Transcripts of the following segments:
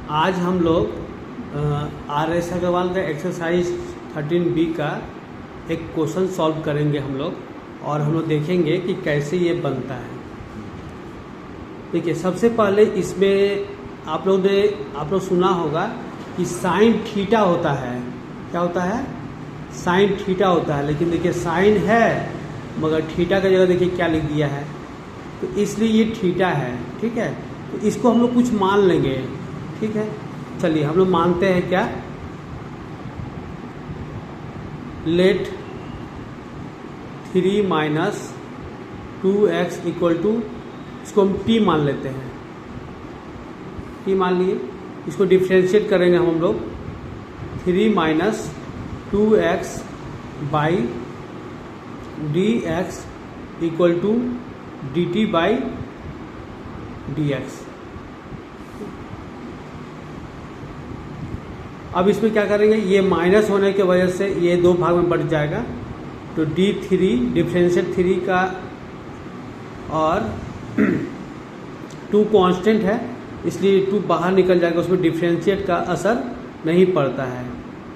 आज हम लोग आर एस अग्रवाल का एक्सरसाइज 13B का एक क्वेश्चन सॉल्व करेंगे हम लोग और हम लोग देखेंगे कि कैसे ये बनता है। देखिए, सबसे पहले इसमें आप लोग सुना होगा कि साइन थीटा होता है। क्या होता है? साइन थीटा होता है। लेकिन देखिए, साइन है मगर थीटा का जगह देखिए क्या लिख दिया है, तो इसलिए ये थीटा है। ठीक है, तो इसको हम लोग कुछ मान लेंगे। ठीक है, चलिए हम लोग मानते हैं क्या, late 3 minus 2x equal to, इसको हम t मान लेते हैं। t मान लिए, इसको डिफ्रेंशिएट करेंगे हम लोग 3 minus 2x by dx equal to dt by dx। अब इसमें क्या करेंगे, ये माइनस होने की वजह से ये दो भाग में बढ़ जाएगा, तो d3 डिफ्रेंशिएट 3 का और 2 कांस्टेंट है इसलिए 2 बाहर निकल जाएगा, उसमें डिफ्रेंशिएट का असर नहीं पड़ता है।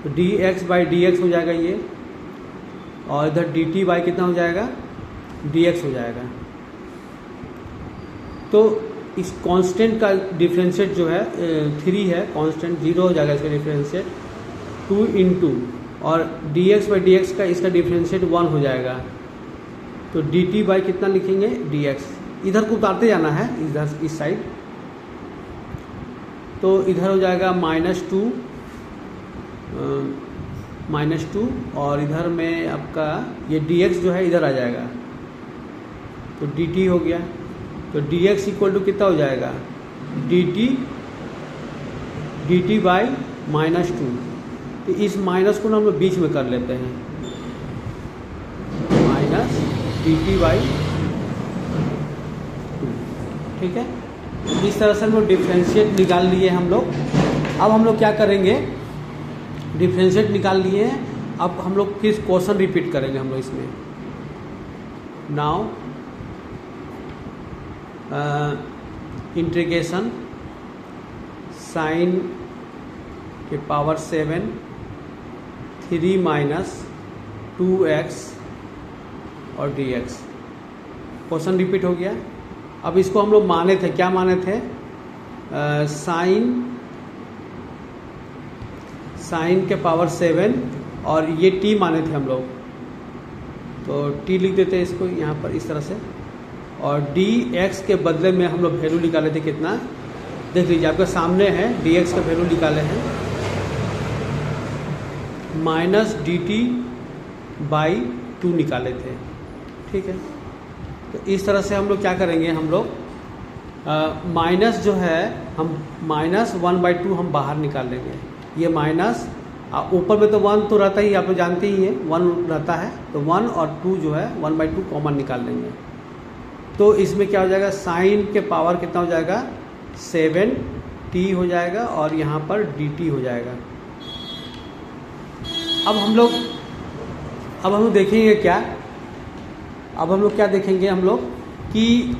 तो dx बाई dx हो जाएगा ये, और इधर dt बाई कितना हो जाएगा, dx हो जाएगा। तो इस कांस्टेंट का डिफरेंशिएट जो है 3 है, कांस्टेंट 0 हो जाएगा इसका डिफरेंशिएट 2 इंटू, और dx बाई dx का इसका डिफरेंशिएट 1 हो जाएगा। तो dt बाई कितना लिखेंगे, dx। इधर को उतारते जाना है, इधर इस साइड, तो इधर हो जाएगा -2 और इधर में आपका ये dx जो है इधर आ जाएगा, तो dt हो गया। तो dx इक्वल टू कितना हो जाएगा, dt बाई -2। तो इस माइनस को ना हम लोग बीच में कर लेते हैं, माइनस dt बाई 2। ठीक है, इस तरह से हम लोग डिफ्रेंशिएट निकाल लिए हम लोग। अब हम लोग क्या करेंगे, डिफ्रेंशिएट निकाल लिए हैं, अब हम लोग किस क्वेश्चन रिपीट करेंगे हम लोग इसमें। नाउ इंटीग्रेशन साइन के पावर 7 3 माइनस 2x और dx। क्वेश्चन रिपीट हो गया। अब इसको हम लोग माने थे, क्या माने थे, साइन के पावर 7 और ये t माने थे हम लोग, तो t लिख देते हैं इसको यहाँ पर इस तरह से, और dx के बदले में हम लोग वैल्यू निकाले थे कितना, देख लीजिए आपके सामने है, dx का वैल्यू निकाले हैं माइनस dt बाई 2 निकाले थे। ठीक है, तो इस तरह से हम लोग क्या करेंगे, हम लोग माइनस जो है हम -1/2 हम बाहर निकाल लेंगे। ये माइनस ऊपर में तो 1 तो रहता ही, आप लोग जानते ही हैं 1 रहता है, तो 1 और 2 जो है 1/2 कॉमन निकाल लेंगे। तो इसमें क्या हो जाएगा, साइन के पावर कितना हो जाएगा, 7t हो जाएगा, और यहाँ पर dt हो जाएगा। अब हम लोग देखेंगे क्या, अब हम लोग क्या देखेंगे हम लोग कि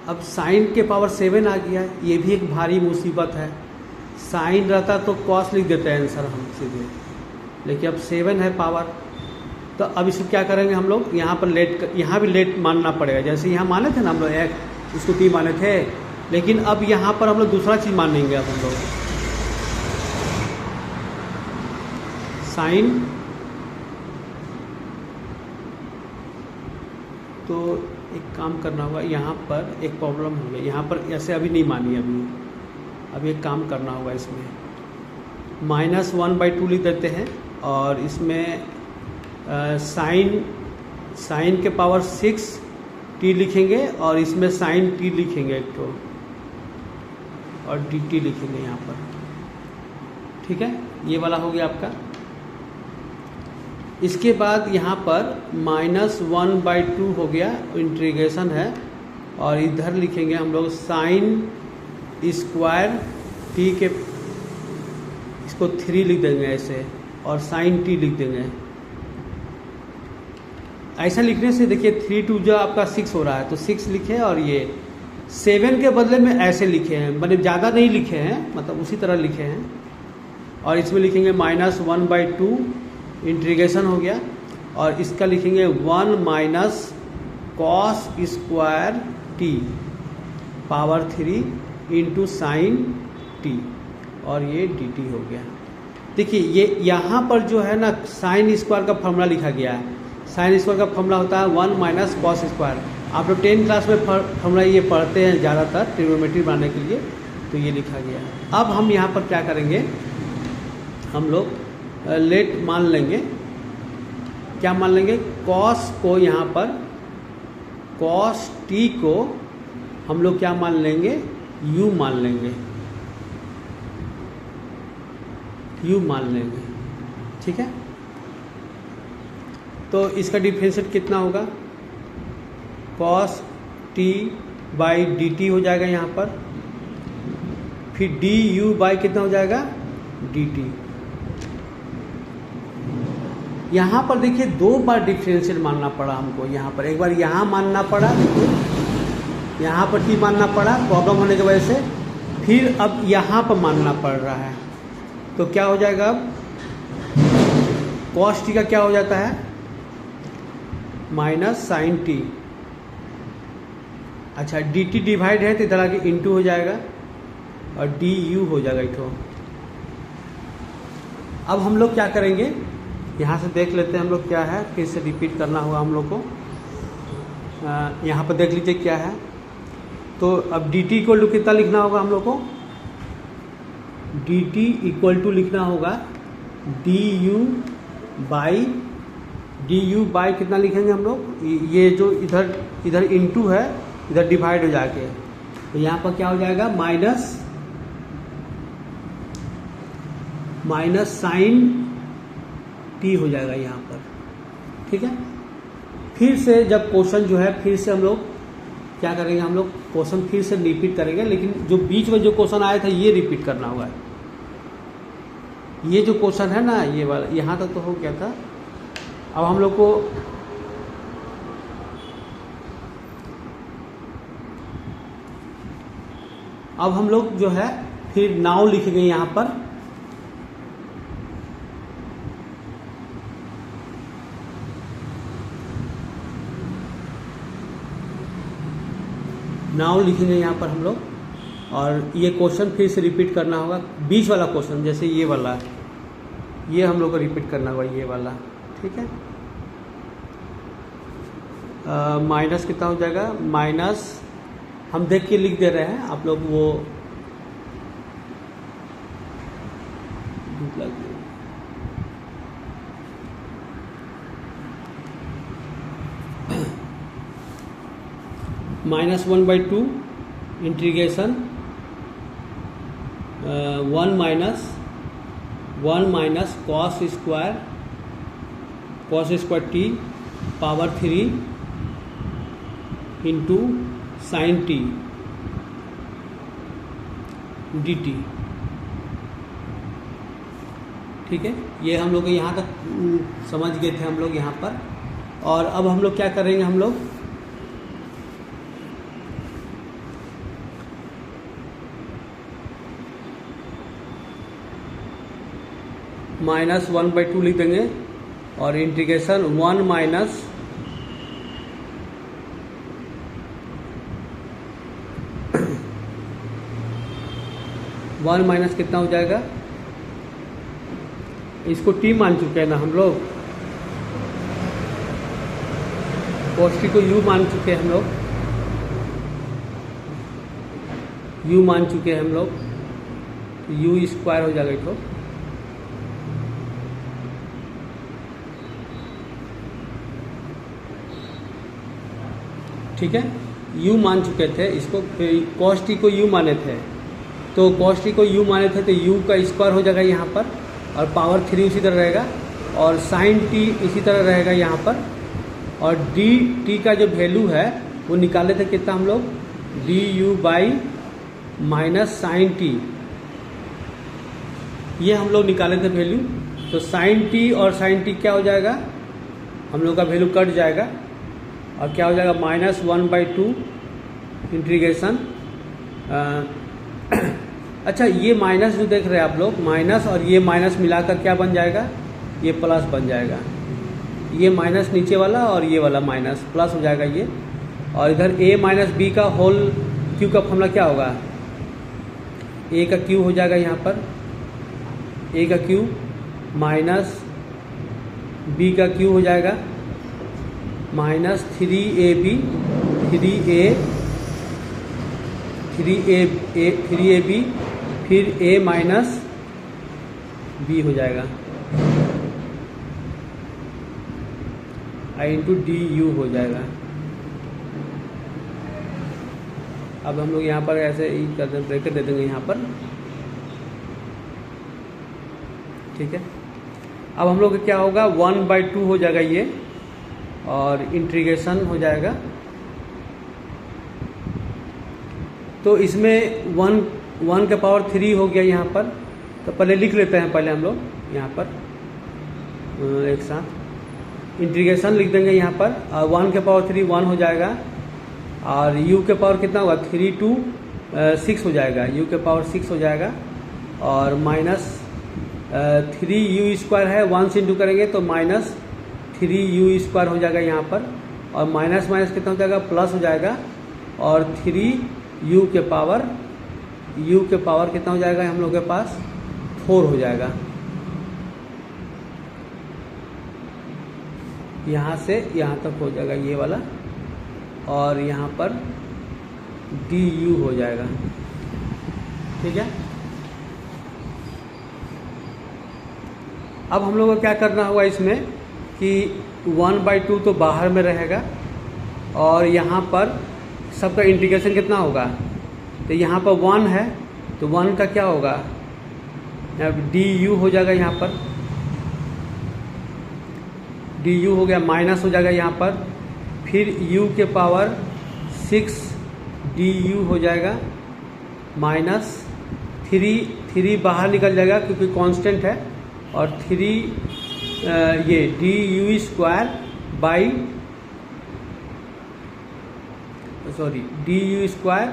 अब साइन के पावर 7 आ गया, ये भी एक भारी मुसीबत है। साइन रहता तो कॉस लिख देते हैं आंसर हम सीधे, लेकिन अब 7 है पावर। तो अब इसको क्या करेंगे हम लोग, यहाँ पर यहाँ भी लेट मानना पड़ेगा। जैसे यहाँ माने थे ना हम लोग एक, इसको t माने थे, लेकिन अब यहाँ पर हम लोग दूसरा चीज़ मानेंगे। अब हम लोग साइन, तो एक काम करना होगा, यहाँ पर एक प्रॉब्लम हो गई, यहाँ पर ऐसे अभी नहीं मानी, अभी एक काम करना होगा, इसमें -1/2 लिख देते हैं, और इसमें साइन के पावर 6t लिखेंगे, और इसमें साइन t लिखेंगे एक तो, और dt लिखेंगे यहाँ पर। ठीक है, ये वाला हो गया आपका। इसके बाद यहाँ पर -1/2 हो गया, इंटीग्रेशन है, और इधर लिखेंगे हम लोग साइन स्क्वायर t के, इसको 3 लिख देंगे ऐसे, और साइन t लिख देंगे। ऐसा लिखने से देखिए 3 2 जो आपका 6 हो रहा है, तो 6 लिखे, और ये 7 के बदले में ऐसे लिखे हैं, मतलब ज़्यादा नहीं लिखे हैं, मतलब उसी तरह लिखे हैं। और इसमें लिखेंगे -1/2 इंटीग्रेशन हो गया, और इसका लिखेंगे 1 minus cos square T power 3 into sine t, और ये डी टी हो गया। देखिए ये यहाँ पर जो है ना साइन स्क्वायर का फॉर्मूला लिखा गया है। साइन स्क्वायर का फॉर्मूला होता है 1 माइनस कॉस स्क्वायर। आप लोग 10 क्लास में फॉर्मूला ये पढ़ते हैं ज़्यादातर ट्रिग्नोमेट्री बनाने के लिए, तो ये लिखा गया है। अब हम यहाँ पर क्या करेंगे, हम लोग लेट मान लेंगे, क्या मान लेंगे, कॉस को यहाँ पर कॉस टी को हम लोग क्या मान लेंगे, यू मान लेंगे, यू मान लेंगे, ठीक है। तो इसका डिफरेंशिएट कितना होगा, cos T by D T हो जाएगा यहाँ पर, फिर डी यू बाई कितना हो जाएगा, डी टी। यहाँ पर देखिए 2 बार डिफरेंशिएट मानना पड़ा हमको, यहाँ पर एक बार यहाँ मानना पड़ा, यहाँ पर टी मानना पड़ा प्रॉब्लम होने की वजह से, फिर अब यहाँ पर मानना पड़ रहा है। तो क्या हो जाएगा, अब कॉस टी का क्या हो जाता है, माइनस साइन टी। अच्छा डी टी डिवाइड है तो इधर आके इंटू हो जाएगा, और डी यू हो जाएगा इधर। अब हम लोग क्या करेंगे, यहाँ से देख लेते हैं हम लोग क्या है, फिर से रिपीट करना होगा हम लोग को। यहाँ पर देख लीजिए क्या है। तो अब डी टी इक्वल टू कितना लिखना होगा हम लोग को, डी टी इक्वल टू लिखना होगा डी यू बाई कितना लिखेंगे हम लोग, ये जो इधर इंटू है इधर डिवाइड हो जाके, तो यहाँ पर क्या हो जाएगा, माइनस साइन टी हो जाएगा यहाँ पर, ठीक है। फिर से जब क्वेश्चन जो है, फिर से हम लोग क्या करेंगे, हम लोग क्वेश्चन फिर से रिपीट करेंगे, लेकिन जो बीच में जो क्वेश्चन आया था ये रिपीट करना होगा। ये जो क्वेश्चन है ना ये वाला, यहाँ तक तो हो गया था। अब हम लोग को अब हम लोग जो है फिर नाउ लिखेंगे यहाँ पर, नाउ लिखेंगे यहाँ पर हम लोग, और ये क्वेश्चन फिर से रिपीट करना होगा। बीच वाला क्वेश्चन जैसे ये वाला, ये हम लोग को रिपीट करना होगा, ये वाला, ठीक है। माइनस कितना हो जाएगा, माइनस हम देख के लिख दे रहे हैं, आप लोग वो -1/2 integration 1 minus cos square T power 3 into sine T D T, ठीक है। ये हम लोग यहाँ तक समझ गए थे हम लोग यहाँ पर। और अब हम लोग क्या करेंगे, हम लोग -1/2 लिख देंगे, और इंटीग्रेशन 1 माइनस कितना हो जाएगा, इसको टी मान चुके हैं ना हम लोग, कॉस टी को यू मान चुके हैं हम लोग, यू मान चुके हैं हम लोग, यू स्क्वायर हो जाएगा इसको, ठीक है। यू मान चुके थे इसको, कॉस टी को यू माने थे, तो कॉस टी को यू माने थे तो यू का स्क्वायर हो जाएगा यहाँ पर, और पावर 3 उसी तरह रहेगा, और साइन टी इसी तरह रहेगा यहाँ पर, और डी टी का जो वैल्यू है वो निकाले थे कितना हम लोग, d u by minus sine t, ये हम लोग निकाले थे वैल्यू। तो साइन टी और साइन टी क्या हो जाएगा, हम लोग का वैल्यू कट जाएगा, और क्या हो जाएगा, -1/2 इंटीग्रेशन अच्छा, ये माइनस जो देख रहे हैं आप लोग, माइनस और ये माइनस मिलाकर क्या बन जाएगा, ये प्लस बन जाएगा। ये माइनस नीचे वाला और ये वाला माइनस प्लस हो जाएगा ये। और इधर a माइनस बी का होल क्यू का फॉर्मूला क्या होगा, a का क्यू हो जाएगा यहाँ पर, a का क्यू माइनस b का क्यू हो जाएगा माइनस 3ab फिर a माइनस b हो जाएगा आई इंटू डी यू हो जाएगा। अब हम लोग यहाँ पर ऐसे ही कर दें, ब्रैकेट दे देंगे यहाँ पर, ठीक है। अब हम लोग क्या होगा, 1/2 हो जाएगा ये, और इंटीग्रेशन हो जाएगा। तो इसमें 1 के पावर 3 हो गया यहाँ पर। तो पहले लिख लेते हैं, पहले हम लोग यहाँ पर एक साथ इंटीग्रेशन लिख देंगे यहाँ पर। और 1 के पावर 3 1 हो जाएगा, और u के पावर कितना होगा, 3 to 6 हो जाएगा, u के पावर 6 हो जाएगा। और माइनस 3u² है, 1 से इंटू करेंगे तो माइनस 3u² हो जाएगा यहाँ पर। और माइनस माइनस कितना हो जाएगा, प्लस हो जाएगा। और 3u के पावर कितना हो जाएगा हम लोग के पास, 4 हो जाएगा। यहाँ से यहाँ तक हो जाएगा ये वाला, और यहाँ पर du हो जाएगा, ठीक है। अब हम लोग को क्या करना होगा इसमें कि 1/2 तो बाहर में रहेगा, और यहाँ पर सबका इंटीग्रेशन कितना होगा, तो यहाँ पर 1 है तो 1 का क्या होगा, du हो जाएगा यहाँ पर, du हो गया, माइनस हो जाएगा यहाँ पर, फिर u के पावर 6 du हो जाएगा, माइनस 3 बाहर निकल जाएगा क्योंकि कांस्टेंट है, और 3 ये du² बाई du²,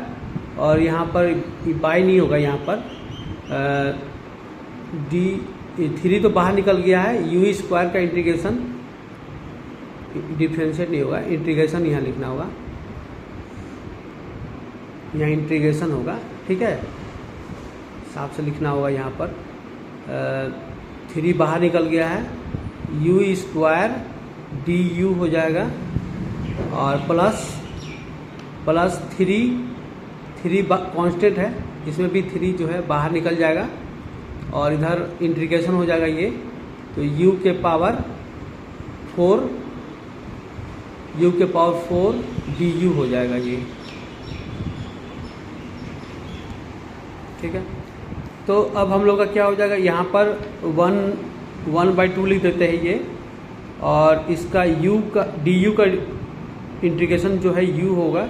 और यहाँ पर बाई नहीं होगा, यहाँ पर 3 तो बाहर निकल गया है, u² का इंटीग्रेशन डिफ्रेंशिएट नहीं होगा, इंटीग्रेशन यहाँ लिखना होगा, यहाँ इंटीग्रेशन होगा, ठीक है, साफ से लिखना होगा यहाँ पर। 3 बाहर निकल गया है, u² du हो जाएगा, और प्लस 3 कांस्टेंट है, इसमें भी 3 जो है बाहर निकल जाएगा, और इधर इंटीग्रेशन हो जाएगा ये, तो u के पावर 4 du हो जाएगा ये, ठीक है। तो अब हम लोग का क्या हो जाएगा, यहाँ पर 1/2 लिख देते हैं ये, और इसका u का du का इंटीग्रेशन जो है u होगा,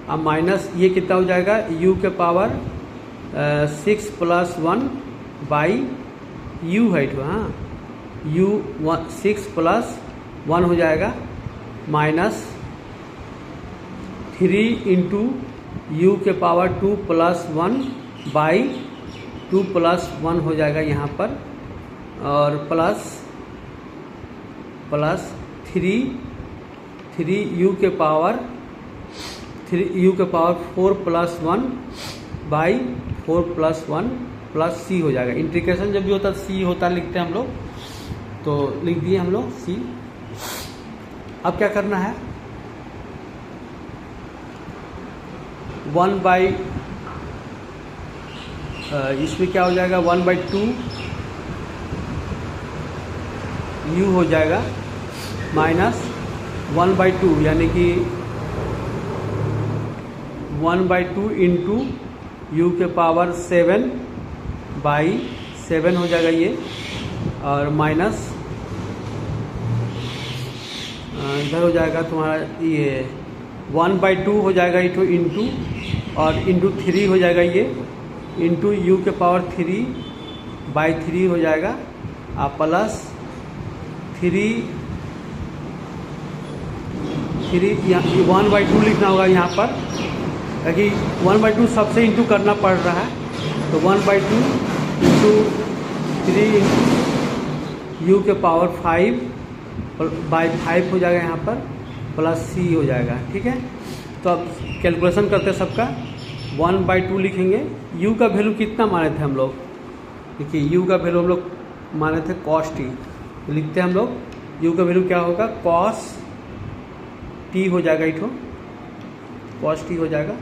अब माइनस ये कितना हो जाएगा, u के पावर 6 + 1 बाई u है, हाँ, u 6 + 1 हो जाएगा, माइनस 3 इंटू u के पावर 2 + 1 बाई 2 + 1 हो जाएगा यहाँ पर, और प्लस 3 u के पावर 4 + 1 बाई 4 + 1 प्लस c हो जाएगा। इंटीग्रेशन जब भी होता है c होता लिखते हैं हम लोग, तो लिख दिए हम लोग c। अब क्या करना है, 1 इसमें क्या हो जाएगा, 1/2 u हो जाएगा, माइनस 1/2 यानी कि 1/2 इंटू u के पावर 7 बाई 7 हो जाएगा ये, और माइनस इधर हो जाएगा तुम्हारा ये 1/2 हो जाएगा इंटू, और इंटू 3 हो जाएगा ये, इंटू u के पावर 3/3 हो जाएगा, और प्लस 3 3 यहाँ 1/2 लिखना होगा यहाँ पर, ताकि 1/2 सबसे इंटू करना पड़ रहा है, तो 1/2 इंटू 3 u के पावर 5/5 हो जाएगा यहाँ पर, प्लस c हो जाएगा। ठीक है, तो अब कैलकुलेशन करते हैं सबका। 1/2 लिखेंगे। u का वैल्यू कितना माने थे हम लोग? देखिए u का वैल्यू हम लोग माने थे cos t, तो लिखते हैं हम लोग u का वैल्यू क्या होगा, cos t हो जाएगा, इठो cos t हो जाएगा,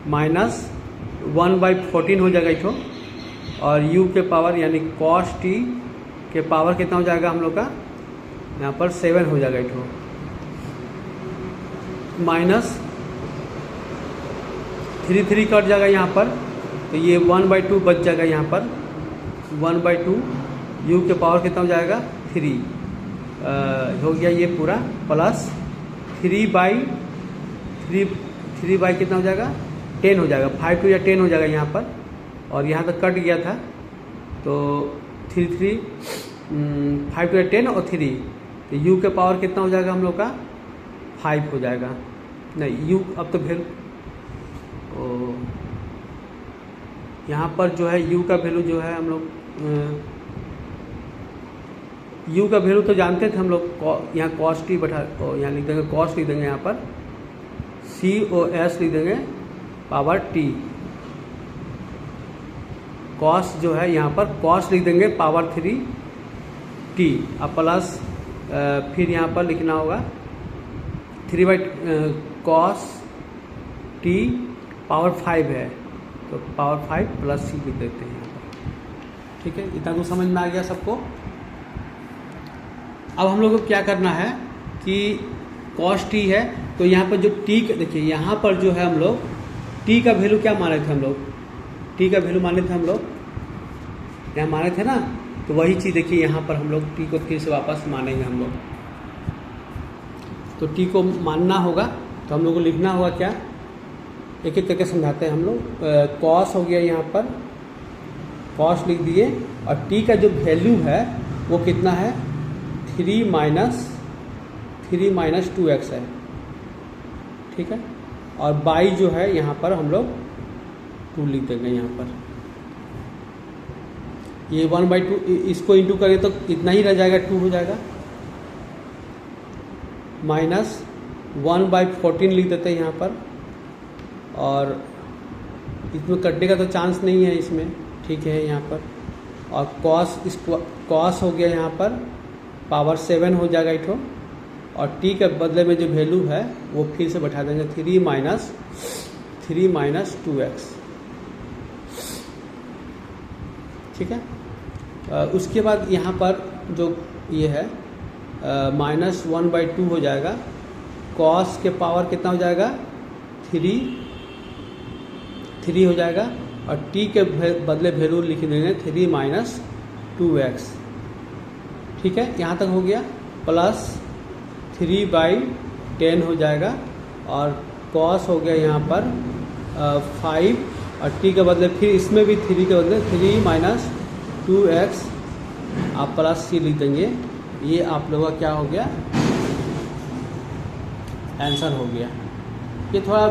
माइनस 1/14 हो जाएगा इठो, और u के पावर यानी cos t के पावर कितना हो जाएगा हम लोग का, यहाँ पर 7 हो जाएगा इठो, माइनस 3 कट जाएगा यहाँ पर, तो ये 1/2 बच जाएगा यहाँ पर, 1/2 u के पावर कितना हो जाएगा 3 हो गया ये पूरा, प्लस 3 बाई कितना हो जाएगा 10 हो जाएगा, 5 to 10 हो जाएगा यहाँ पर, और यहाँ तक कट गया था, तो 5 to 10 और 3, तो u के पावर कितना हो जाएगा हम लोग का 5 हो जाएगा, नहीं u अब तो वैल्यू यहाँ पर जो है u का वैल्यू जो है हम लोग u का वैल्यू तो जानते थे हम लोग, यहाँ cos t बैठा, यहाँ लिख देंगे cos लिख देंगे, यहाँ पर cos लिख देंगे पावर t, cos जो है यहाँ पर cos लिख देंगे पावर 3 t, अब प्लस फिर यहाँ पर लिखना होगा 3/cos t पावर 5 है, तो पावर 5 प्लस c लिख देते हैं यहाँ पर। ठीक है, इतना कुछ समझ में आ गया सबको। अब हम लोग को क्या करना है कि cos t है, तो यहाँ पर जो t, देखिए यहाँ पर जो है हम लोग t का वैल्यू क्या माने थे हम लोग, t का वैल्यू माने थे हम लोग, यहाँ माने थे ना, तो वही चीज़ देखिए यहाँ पर हम लोग t को फिर से वापस मानेंगे हम लोग। तो t को मानना होगा, तो हम लोग को लिखना होगा क्या, एक एक करके समझाते हैं हम लोग। cos हो गया यहाँ पर, cos लिख दिए, और t का जो वैल्यू है वो कितना है 3 माइनस 2x है। ठीक है, और बाई जो है यहाँ पर हम लोग 2 लिख देंगे यहाँ पर, ये 1/2 इसको इंटू करें तो इतना ही रह जाएगा, 2 हो जाएगा, माइनस 1/14 लिख देते हैं यहाँ पर, और इसमें कटने का तो चांस नहीं है इसमें, ठीक है यहाँ पर, और cos हो गया यहाँ पर पावर 7 हो जाएगा इठो, और t के बदले में जो वैल्यू है वो फिर से बैठा देंगे 3 माइनस 2x। ठीक है, उसके बाद यहाँ पर जो ये है माइनस 1/2 हो जाएगा, cos के पावर कितना हो जाएगा 3 हो जाएगा, और t के बदले वैल्यू लिख देंगे 3 माइनस 2x। ठीक है, यहाँ तक हो गया, प्लस 3/10 हो जाएगा, और cos हो गया यहाँ पर 5, और t के बदले फिर इसमें भी 3 के बदले 3 माइनस 2x, आप प्लस c लिख देंगे। ये आप लोगों का क्या हो गया, आंसर हो गया। ये थोड़ा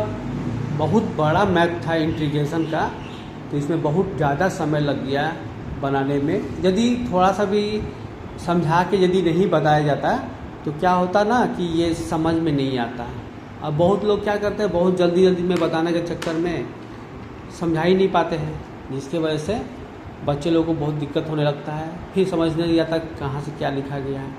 बहुत बड़ा मैथ था इंटीग्रेशन का, तो इसमें बहुत ज़्यादा समय लग गया बनाने में। यदि थोड़ा सा भी समझा के यदि नहीं बताया जाता तो क्या होता ना कि ये समझ में नहीं आता। अब बहुत लोग क्या करते हैं, बहुत जल्दी में बताने के चक्कर में समझा ही नहीं पाते हैं, जिसकी वजह से बच्चे लोगों को बहुत दिक्कत होने लगता है, फिर समझ नहीं आता कहाँ से क्या लिखा गया है।